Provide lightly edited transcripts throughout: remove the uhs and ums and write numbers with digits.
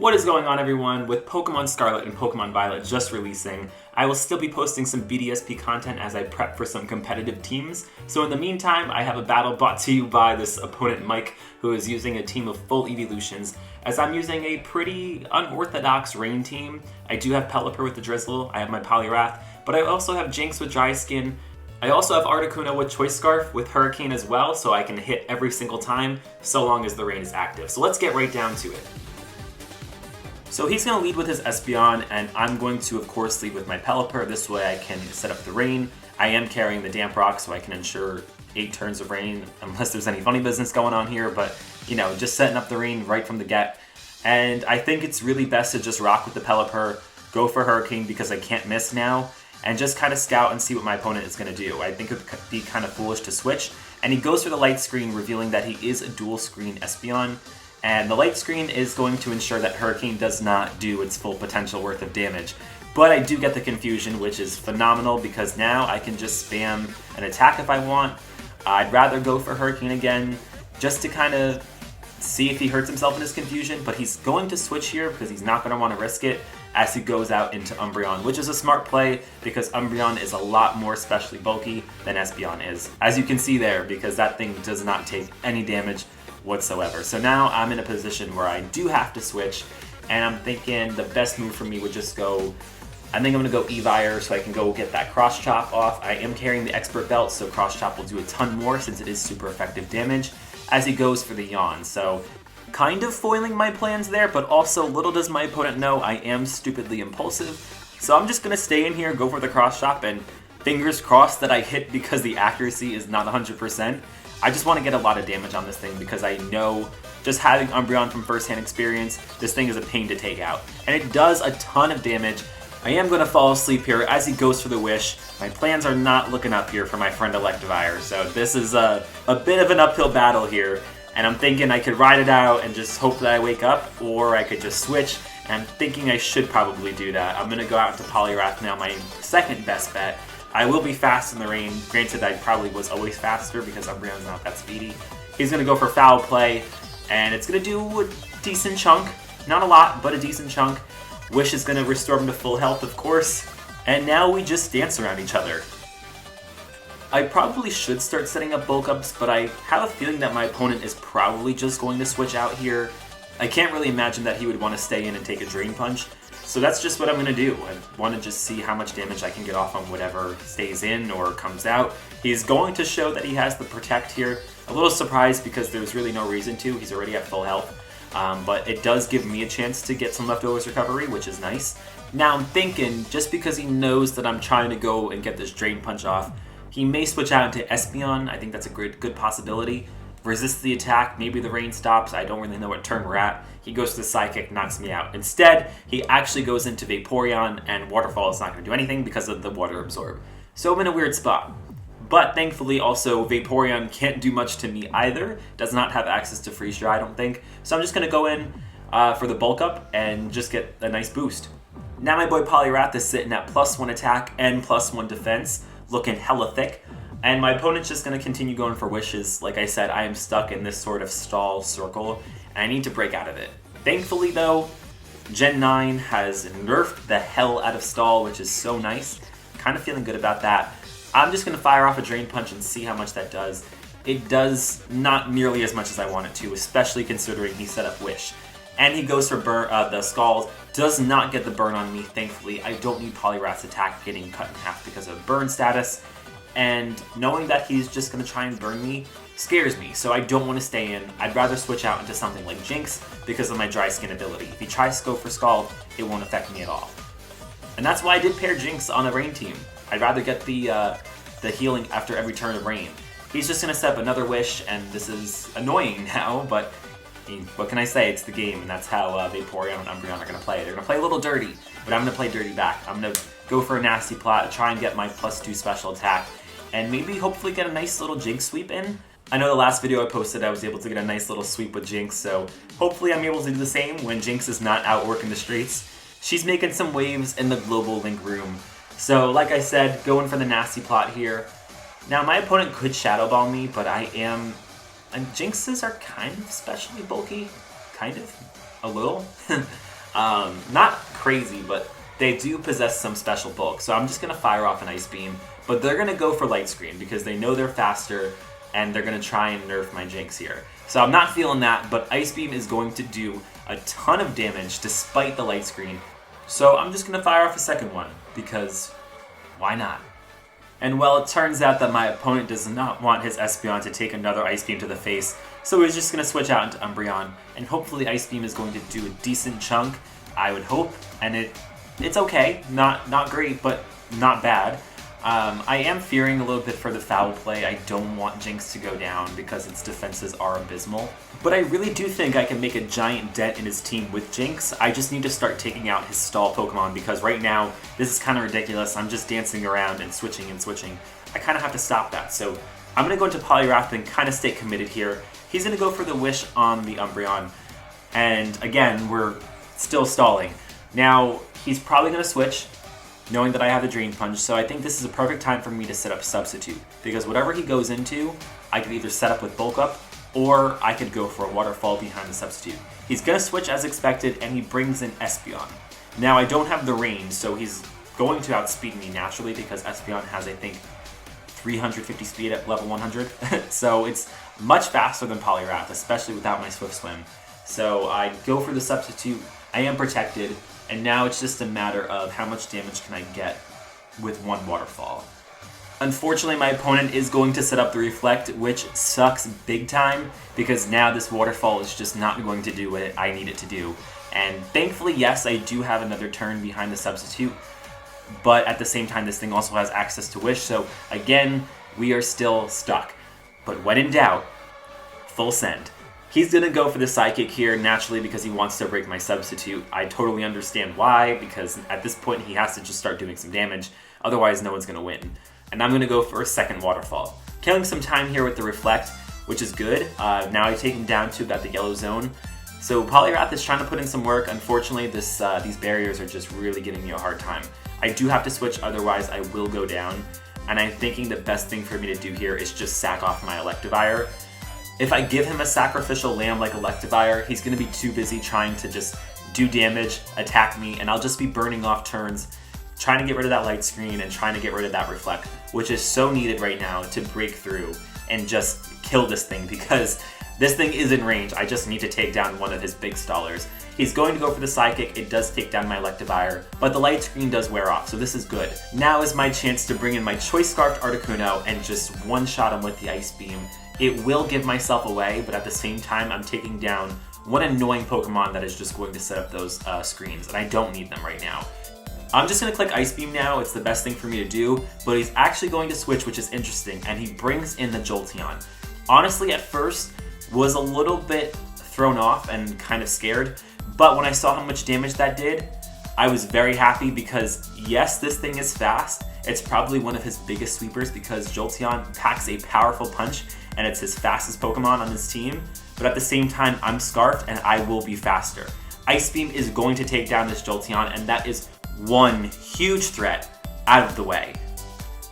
What is going on, everyone? With Pokemon Scarlet and Pokemon Violet just releasing, I will still be posting some BDSP content as I prep for some competitive teams. So in the meantime, I have a battle brought to you by this opponent Mike, who is using a team of full eeveelutions, as I'm using a pretty unorthodox rain team. I do have Pelipper with the Drizzle, I have my Poliwrath, but I also have Jinx with Dry Skin. I also have Articuno with Choice Scarf with Hurricane as well, so I can hit every single time, so long as the rain is active. So let's get right down to it. So he's going to lead with his Espeon, and I'm going to, of course, lead with my Pelipper. This way I can set up the rain. I am carrying the Damp Rock, so I can ensure 8 turns of rain, unless there's any funny business going on here, but, you know, just setting up the rain right from the get. And I think it's really best to just rock with the Pelipper, go for Hurricane because I can't miss now, and just kind of scout and see what my opponent is going to do. I think it would be kind of foolish to switch, and he goes for the light screen, revealing that he is a dual screen Espeon. And the light screen is going to ensure that Hurricane does not do its full potential worth of damage. But I do get the confusion, which is phenomenal, because now I can just spam an attack if I want. I'd rather go for Hurricane again, just to kind of see if he hurts himself in his confusion, but he's going to switch here because he's not going to want to risk it as he goes out into Umbreon, which is a smart play because Umbreon is a lot more specially bulky than Espeon is. As you can see there, because that thing does not take any damage whatsoever. So now I'm in a position where I do have to switch, and I'm thinking the best move for me would just go, I think I'm going to go Evire so I can go get that Cross Chop off. I am carrying the Expert Belt, so Cross Chop will do a ton more since it is super effective damage as he goes for the Yawn. So kind of foiling my plans there, but also little does my opponent know I am stupidly impulsive. So I'm just going to stay in here, go for the Cross Chop, and fingers crossed that I hit because the accuracy is not 100%. I just want to get a lot of damage on this thing because I know, just having Umbreon from first-hand experience, this thing is a pain to take out. And it does a ton of damage. I am going to fall asleep here as he goes for the Wish. My plans are not looking up here for my friend Electivire, so this is a bit of an uphill battle here. And I'm thinking I could ride it out and just hope that I wake up, or I could just switch. And I'm thinking I should probably do that. I'm going to go out to Poliwrath now, my second best bet. I will be fast in the rain. Granted, I probably was always faster because Umbreon's not that speedy. He's going to go for Foul Play, and it's going to do a decent chunk. Not a lot, but a decent chunk. Wish is going to restore him to full health, of course. And now we just dance around each other. I probably should start setting up bulk ups, but I have a feeling that my opponent is probably just going to switch out here. I can't really imagine that he would want to stay in and take a Drain Punch. So that's just what I'm going to do. I want to just see how much damage I can get off on whatever stays in or comes out. He's going to show that he has the Protect here. A little surprised because there's really no reason to. He's already at full health. But it does give me a chance to get some Leftovers recovery, which is nice. Now I'm thinking, just because he knows that I'm trying to go and get this Drain Punch off, he may switch out into Espeon. I think that's a good possibility. Resist the attack, maybe the rain stops, I don't really know what turn we're at. He goes to the Psychic, knocks me out. Instead, he actually goes into Vaporeon, and Waterfall is not going to do anything because of the Water Absorb. So I'm in a weird spot. But thankfully, also, Vaporeon can't do much to me either. Does not have access to Freeze Dry, I don't think. So I'm just going to go in for the Bulk Up and just get a nice boost. Now my boy Poliwrath is sitting at +1 attack and +1 defense, looking hella thick. And my opponent's just going to continue going for Wishes. Like I said, I am stuck in this sort of stall circle, and I need to break out of it. Thankfully, though, Gen 9 has nerfed the hell out of stall, which is so nice. Kind of feeling good about that. I'm just going to fire off a Drain Punch and see how much that does. It does not nearly as much as I want it to, especially considering he set up Wish. And he goes for the Scald. Does not get the burn on me, thankfully. I don't need Poliwrath's attack getting cut in half because of burn status. And knowing that he's just going to try and burn me scares me, so I don't want to stay in. I'd rather switch out into something like Jinx because of my Dry Skin ability. If he tries to go for Scald, it won't affect me at all. And that's why I did pair Jinx on a rain team. I'd rather get the healing after every turn of rain. He's just going to set up another Wish, and this is annoying now, but I mean, what can I say? It's the game, and that's how Vaporeon and Umbreon are going to play. They're going to play a little dirty, but I'm going to play dirty back. I'm going to go for a nasty plot, try and get my +2 special attack, and maybe hopefully get a nice little Jinx sweep in. I know the last video I posted I was able to get a nice little sweep with Jinx, so hopefully I'm able to do the same when Jinx is not out working the streets. She's making some waves in the global link room. So like I said, going for the nasty plot here. Now my opponent could Shadow Ball me, but I am... And Jinxes are kind of especially bulky. Kind of. A little. Not crazy, but they do possess some special bulk. So I'm just going to fire off an Ice Beam, but they're going to go for Light Screen because they know they're faster and they're going to try and nerf my Jinx here. So I'm not feeling that, but Ice Beam is going to do a ton of damage despite the Light Screen. So I'm just going to fire off a second one because why not? And well, it turns out that my opponent does not want his Espeon to take another Ice Beam to the face, so he's just going to switch out into Umbreon, and hopefully Ice Beam is going to do a decent chunk, I would hope, and it's okay, not great, but not bad. I am fearing a little bit for the foul play. I don't want Jinx to go down because its defenses are abysmal. But I really do think I can make a giant dent in his team with Jinx. I just need to start taking out his stall Pokemon because right now, this is kind of ridiculous. I'm just dancing around and switching. I kind of have to stop that. So I'm going to go into Poliwrath and kind of stay committed here. He's going to go for the Wish on the Umbreon. And again, we're still stalling. Now, he's probably going to switch, knowing that I have the Drain Punch, so I think this is a perfect time for me to set up Substitute, because whatever he goes into, I could either set up with Bulk Up, or I could go for a Waterfall behind the Substitute. He's going to switch as expected, and he brings in Espeon. Now, I don't have the range, so he's going to outspeed me naturally, because Espeon has, I think, 350 speed at level 100, so it's much faster than Poliwrath, especially without my Swift Swim. So I go for the Substitute, I am protected, and now it's just a matter of how much damage can I get with one Waterfall. Unfortunately, my opponent is going to set up the Reflect, which sucks big time, because now this Waterfall is just not going to do what I need it to do. And thankfully, yes, I do have another turn behind the Substitute, but at the same time, this thing also has access to Wish, so again, we are still stuck. But when in doubt, full send. He's going to go for the Psychic here, naturally, because he wants to break my Substitute. I totally understand why, because at this point he has to just start doing some damage, otherwise no one's going to win. And I'm going to go for a second Waterfall. Killing some time here with the Reflect, which is good. Now I take him down to about the yellow zone. So Poliwrath is trying to put in some work. Unfortunately, these barriers are just really giving me a hard time. I do have to switch, otherwise I will go down. And I'm thinking the best thing for me to do here is just sack off my Electivire. If I give him a sacrificial lamb like Electivire, he's going to be too busy trying to just do damage, attack me, and I'll just be burning off turns, trying to get rid of that Light Screen and trying to get rid of that Reflect, which is so needed right now to break through and just kill this thing, because this thing is in range. I just need to take down one of his big stallers. He's going to go for the Psychic. It does take down my Electivire, but the Light Screen does wear off, so this is good. Now is my chance to bring in my Choice Scarfed Articuno and just one-shot him with the Ice Beam. It will give myself away, but at the same time, I'm taking down one annoying Pokemon that is just going to set up those screens, and I don't need them right now. I'm just going to click Ice Beam now. It's the best thing for me to do, but he's actually going to switch, which is interesting, and he brings in the Jolteon. Honestly, at first, was a little bit thrown off and kind of scared, but when I saw how much damage that did, I was very happy because, yes, this thing is fast. It's probably one of his biggest sweepers because Jolteon packs a powerful punch, and it's his fastest Pokemon on his team, but at the same time, I'm Scarfed and I will be faster. Ice Beam is going to take down this Jolteon, and that is one huge threat out of the way.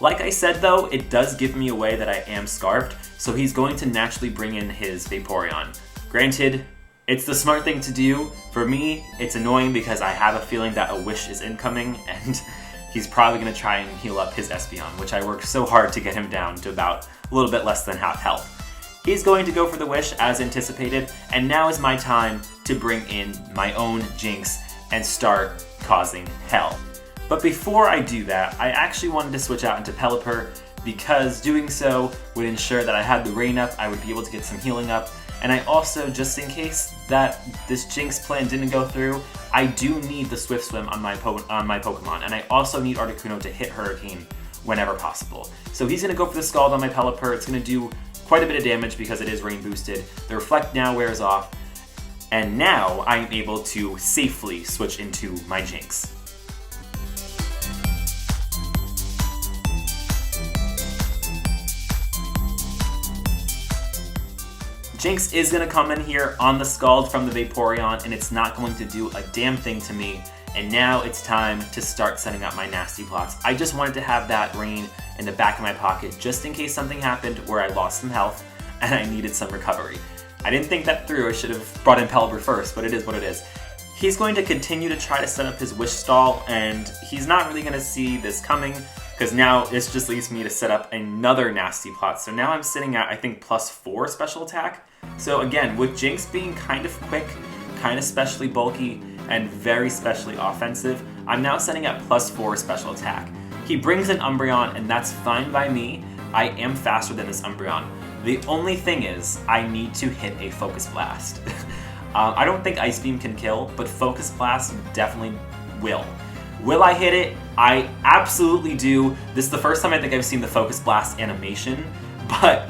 Like I said though, it does give me away that I am Scarfed, so he's going to naturally bring in his Vaporeon. Granted, it's the smart thing to do. For me, it's annoying because I have a feeling that a Wish is incoming, and he's probably going to try and heal up his Espeon, which I worked so hard to get him down to about a little bit less than half health. He's going to go for the Wish as anticipated, and now is my time to bring in my own Jinx and start causing hell. But before I do that, I actually wanted to switch out into Pelipper because doing so would ensure that I had the Rain up, I would be able to get some healing up, and I also, just in case that this Jinx plan didn't go through, I do need the Swift Swim on my Pokemon, and I also need Articuno to hit Hurricane whenever possible. So he's going to go for the Scald on my Pelipper. It's going to do quite a bit of damage because it is rain boosted. The Reflect now wears off, and now I'm able to safely switch into my Jinx. Jinx is going to come in here on the Scald from the Vaporeon, and it's not going to do a damn thing to me. And now it's time to start setting up my nasty plots. I just wanted to have that Rain in the back of my pocket just in case something happened where I lost some health and I needed some recovery. I didn't think that through. I should have brought in Pelipper first, but it is what it is. He's going to continue to try to set up his wish stall, and he's not really going to see this coming, because now this just leaves me to set up another nasty plot. So now I'm sitting at, I think, +4 special attack. So again, with Jinx being kind of quick, kind of specially bulky, and very specially offensive, I'm now setting at +4 special attack. He brings in Umbreon, and that's fine by me. I am faster than this Umbreon. The only thing is, I need to hit a Focus Blast. I don't think Ice Beam can kill, but Focus Blast definitely will. Will I hit it? I absolutely do. This is the first time I think I've seen the Focus Blast animation, but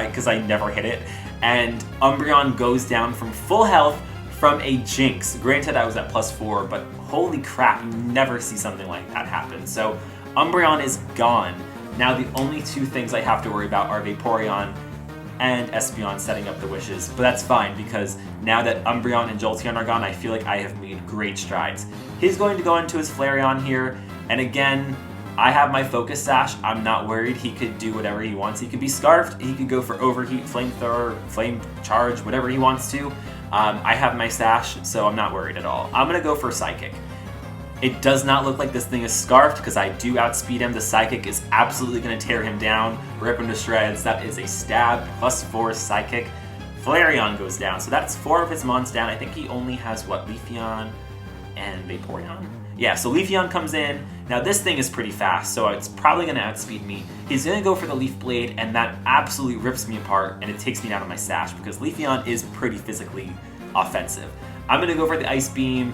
because I never hit it. And Umbreon goes down from full health from a Jinx. Granted, I was at +4, but holy crap, you never see something like that happen. So Umbreon is gone. Now the only two things I have to worry about are Vaporeon and Espeon setting up the wishes, but that's fine because now that Umbreon and Jolteon are gone, I feel like I have made great strides. He's going to go into his Flareon here, and again, I have my Focus Sash. I'm not worried. He could do whatever he wants. He could be Scarfed, he could go for Overheat, Flamethrower, Flame Charge, whatever he wants to. I have my Sash, so I'm not worried at all. I'm going to go for Psychic. It does not look like this thing is Scarfed because I do outspeed him. The Psychic is absolutely going to tear him down, rip him to shreds. That is a stab, +4 Psychic. Flareon goes down, so that's 4 of his mons down. I think he only has, what, Leafeon and Vaporeon? Yeah, so Leafeon comes in. Now this thing is pretty fast, so it's probably going to outspeed me. He's going to go for the Leaf Blade, and that absolutely rips me apart, and it takes me down to my Sash because Leafeon is pretty physically offensive. I'm going to go for the Ice Beam,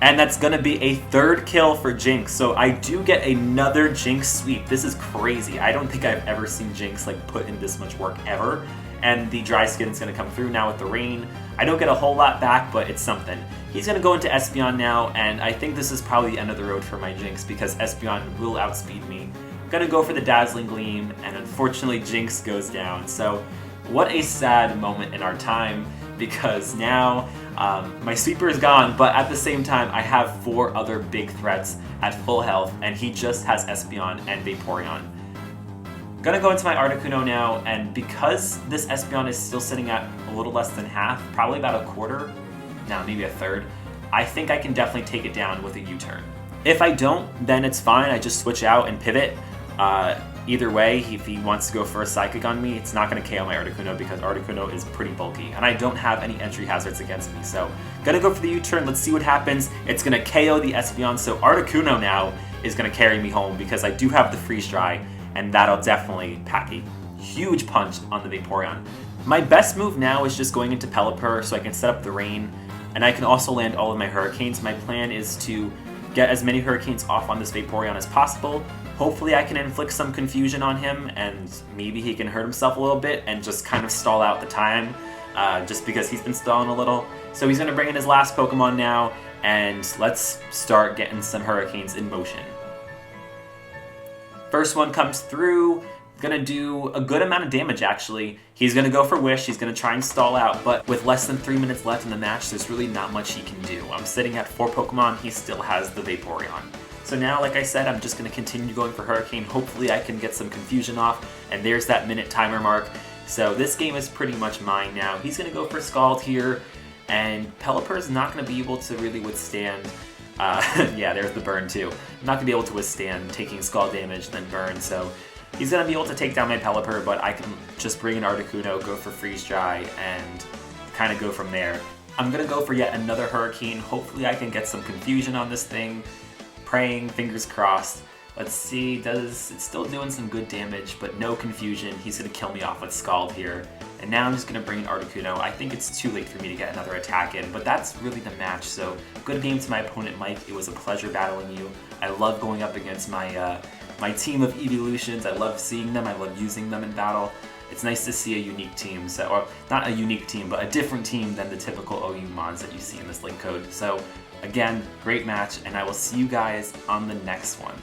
and that's going to be a 3rd kill for Jinx. So I do get another Jinx sweep. This is crazy. I don't think I've ever seen Jinx like put in this much work ever. And the Dry Skin is going to come through now with the rain. I don't get a whole lot back, but it's something. He's going to go into Espeon now, and I think this is probably the end of the road for my Jinx because Espeon will outspeed me. I'm going to go for the Dazzling Gleam, and unfortunately Jinx goes down. So what a sad moment in our time, because now my sweeper is gone, but at the same time I have 4 other big threats at full health, and he just has Espeon and Vaporeon. Gonna go into my Articuno now, and because this Espeon is still sitting at a little less than half, probably about 1/4, now maybe 1/3, I think I can definitely take it down with a U-turn. If I don't, then it's fine, I just switch out and pivot. Either way, if he wants to go for a Psychic on me, it's not going to KO my Articuno because Articuno is pretty bulky, and I don't have any entry hazards against me, so gonna go for the U-turn, let's see what happens. It's going to KO the Espeon, so Articuno now is going to carry me home because I do have the Freeze Dry, and that'll definitely pack a huge punch on the Vaporeon. My best move now is just going into Pelipper so I can set up the rain, and I can also land all of my Hurricanes. My plan is to get as many Hurricanes off on this Vaporeon as possible. Hopefully I can inflict some confusion on him, and maybe he can hurt himself a little bit and just kind of stall out the time, just because he's been stalling a little. So he's going to bring in his last Pokemon now, and let's start getting some Hurricanes in motion. First one comes through, gonna do a good amount of damage actually. He's gonna go for Wish, he's gonna try and stall out, but with less than 3 minutes left in the match, there's really not much he can do. I'm sitting at 4 Pokemon, he still has the Vaporeon. So now, like I said, I'm just gonna continue going for Hurricane. Hopefully I can get some confusion off, and there's that minute timer mark. So this game is pretty much mine now. He's gonna go for Scald here, and Pelipper's not gonna be able to really withstand yeah, there's the burn too. I'm not going to be able to withstand taking Scald damage, then burn, so he's going to be able to take down my Pelipper, but I can just bring in Articuno, go for Freeze Dry, and kind of go from there. I'm going to go for yet another Hurricane. Hopefully I can get some confusion on this thing. Praying, fingers crossed. Let's see, it's still doing some good damage, but no confusion. He's going to kill me off with Scald here. And now I'm just going to bring in Articuno. I think it's too late for me to get another attack in, but that's really the match. So good game to my opponent, Mike. It was a pleasure battling you. I love going up against my my team of eeveelutions. I love seeing them. I love using them in battle. It's nice to see a unique team, or not a unique team, but a different team than the typical OU mods that you see in this link code. So again, great match, and I will see you guys on the next one.